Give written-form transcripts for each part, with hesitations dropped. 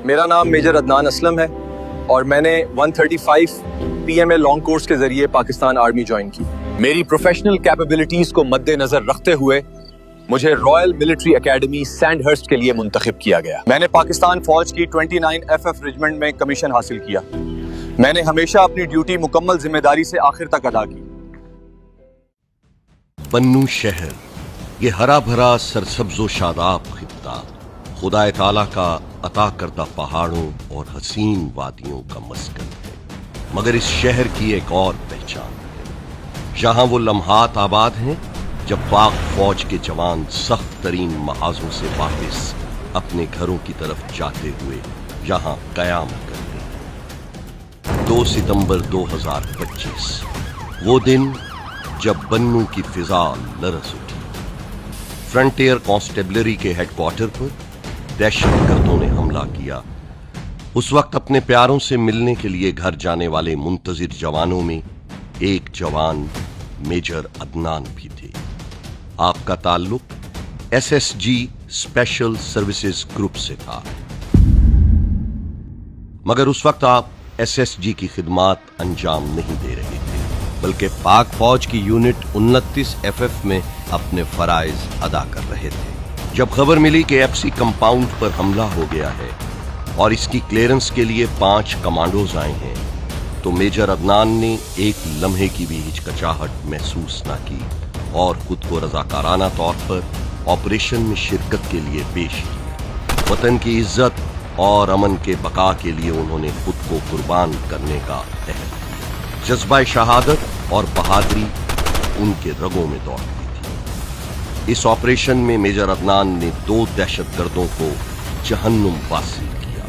میرا نام میجر عدنان اسلم ہے اور میں نے 135 PMA لانگ کورس کے ذریعے پاکستان آرمی جوائن کی۔ میری پروفیشنل کیپیبلٹیز کو مد نظر رکھتے ہوئے مجھے Royal military academy send Hurst کے لیے منتخب کیا گیا۔ میں نے پاکستان فوج کی 29 FF ریجمنٹ میں کمیشن حاصل کیا۔ میں نے ہمیشہ اپنی ڈیوٹی مکمل ذمہ داری سے آخر تک ادا کی۔ بنو شہر، یہ ہرا بھرا سرسبز و شاداب خطہ خدا تعالیٰ کا عطا کردہ پہاڑوں اور حسین وادیوں کا مسکن ہے، مگر اس شہر کی ایک اور پہچان ہے۔ یہاں وہ لمحات آباد ہیں جب پاک فوج کے جوان سخت ترین محاذوں سے واپس اپنے گھروں کی طرف جاتے ہوئے یہاں قیام کرتے ہیں۔ 2 ستمبر 2025، وہ دن جب بنو کی فضا لرز اٹھی۔ فرنٹیئر کانسٹیبلری کے ہیڈ کوارٹر پر دہشت گردوں نے حملہ کیا۔ اس وقت اپنے پیاروں سے ملنے کے لیے گھر جانے والے منتظر جوانوں میں ایک جوان میجر عدنان بھی تھے۔ آپ کا تعلق SSG اسپیشل سروسز گروپ سے تھا، مگر اس وقت آپ SSG کی خدمات انجام نہیں دے رہے تھے، بلکہ پاک فوج کی یونٹ 29 FF میں اپنے فرائض ادا کر رہے تھے۔ جب خبر ملی کہ FC کمپاؤنڈ پر حملہ ہو گیا ہے اور اس کی کلیئرنس کے لیے 5 کمانڈوز آئے ہیں، تو میجر عدنان نے ایک لمحے کی بھی ہچکچاہٹ محسوس نہ کی اور خود کو رضاکارانہ طور پر آپریشن میں شرکت کے لیے پیش کیا۔ وطن کی عزت اور امن کے بقا کے لیے انہوں نے خود کو قربان کرنے کا عہد کیا۔ جذبہ شہادت اور بہادری ان کے رگوں میں دوڑتی تھی۔ اس آپریشن میں میجر عدنان نے 2 دہشت گردوں کو جہنم واصل کیا۔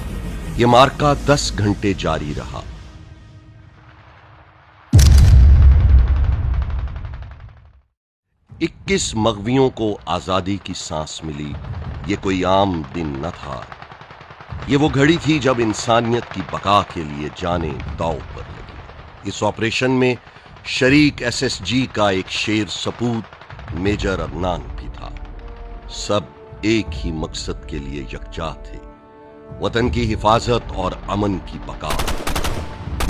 یہ مارکہ 10 گھنٹے جاری رہا۔ اکیس مغویوں کو آزادی کی سانس ملی۔ یہ کوئی عام دن نہ تھا، یہ وہ گھڑی تھی جب انسانیت کی بقا کے لیے جانیں داؤ پر لگی۔ اس آپریشن میں شریک SSG کا ایک شیر سپوت میجر عدنان بھی تھا۔ سب ایک ہی مقصد کے لیے یکجا تھے، وطن کی حفاظت اور امن کی بقا۔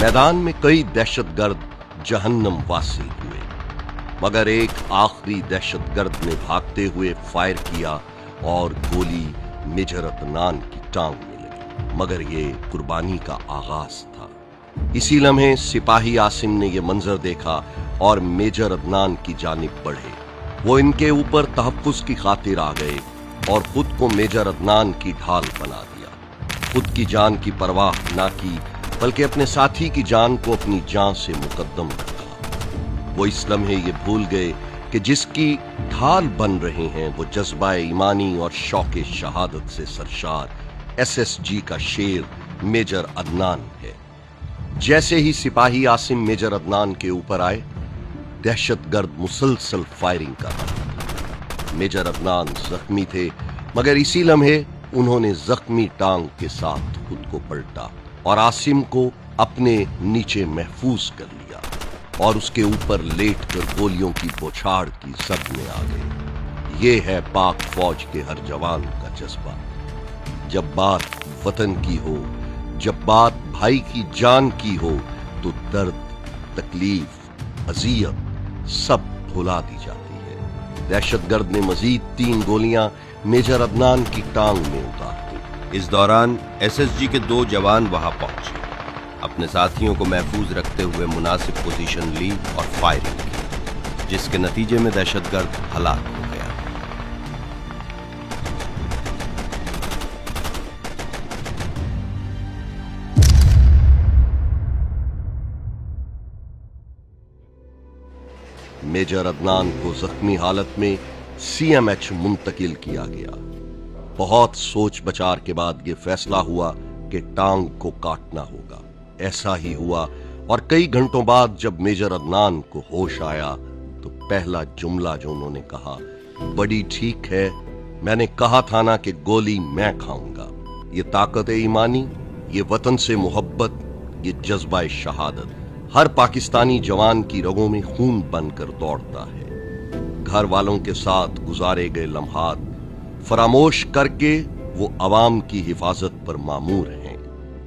میدان میں کئی دہشت گرد جہنم واصل ہوئے، مگر ایک آخری دہشت گرد نے بھاگتے ہوئے فائر کیا اور گولی میجر عدنان کی ٹانگ میں لگی، مگر یہ قربانی کا آغاز تھا۔ اسی لمحے سپاہی عاصم نے یہ منظر دیکھا اور میجر عدنان کی جانب بڑھے۔ وہ ان کے اوپر تحفظ کی خاطر آ گئے اور خود کو میجر عدنان کی ڈھال بنا دیا۔ خود کی جان کی پرواہ نہ کی، بلکہ اپنے ساتھی کی جان کو اپنی جان سے مقدم رکھا۔ وہ اس لمحے یہ بھول گئے کہ جس کی ڈھال بن رہے ہیں وہ جذبہ ایمانی اور شوق شہادت سے سرشار SSG کا شیر میجر عدنان ہے۔ جیسے ہی سپاہی عاصم میجر عدنان کے اوپر آئے، دہشت گرد مسلسل فائرنگ کر رہا تھا۔ میجر عدنان زخمی تھے، مگر اسی لمحے انہوں نے زخمی ٹانگ کے ساتھ خود کو پلٹا اور عاصم کو اپنے نیچے محفوظ کر لیا اور اس کے اوپر لیٹ کر گولیوں کی بوچھاڑ کی زد میں آ گئے۔ یہ ہے پاک فوج کے ہر جوان کا جذبہ۔ جب بات وطن کی ہو، جب بات بھائی کی جان کی ہو، تو درد، تکلیف، اذیت سب بھلا دی جاتی ہے۔ دہشت گرد نے مزید 3 گولیاں میجر عدنان کی ٹانگ میں اتار دی۔ اس دوران SSG کے 2 جوان وہاں پہنچے، اپنے ساتھیوں کو محفوظ رکھتے ہوئے مناسب پوزیشن لی اور فائرنگ کی، جس کے نتیجے میں دہشت گرد ہلاک ہو گیا۔ میجر عدنان کو زخمی حالت میں CMH منتقل کیا گیا۔ بہت سوچ بچار کے بعد یہ فیصلہ ہوا کہ ٹانگ کو کاٹنا ہوگا۔ ایسا ہی ہوا، اور کئی گھنٹوں بعد جب میجر عدنان کو ہوش آیا تو پہلا جملہ جو انہوں نے کہا، بڑی ٹھیک ہے، میں نے کہا تھا نا کہ گولی میں کھاؤں گا۔ یہ طاقت ایمانی، یہ وطن سے محبت، یہ جذبہ شہادت ہر پاکستانی جوان کی رگوں میں خون بن کر دوڑتا ہے۔ گھر والوں کے ساتھ گزارے گئے لمحات فراموش کر کے وہ عوام کی حفاظت پر مامور ہیں۔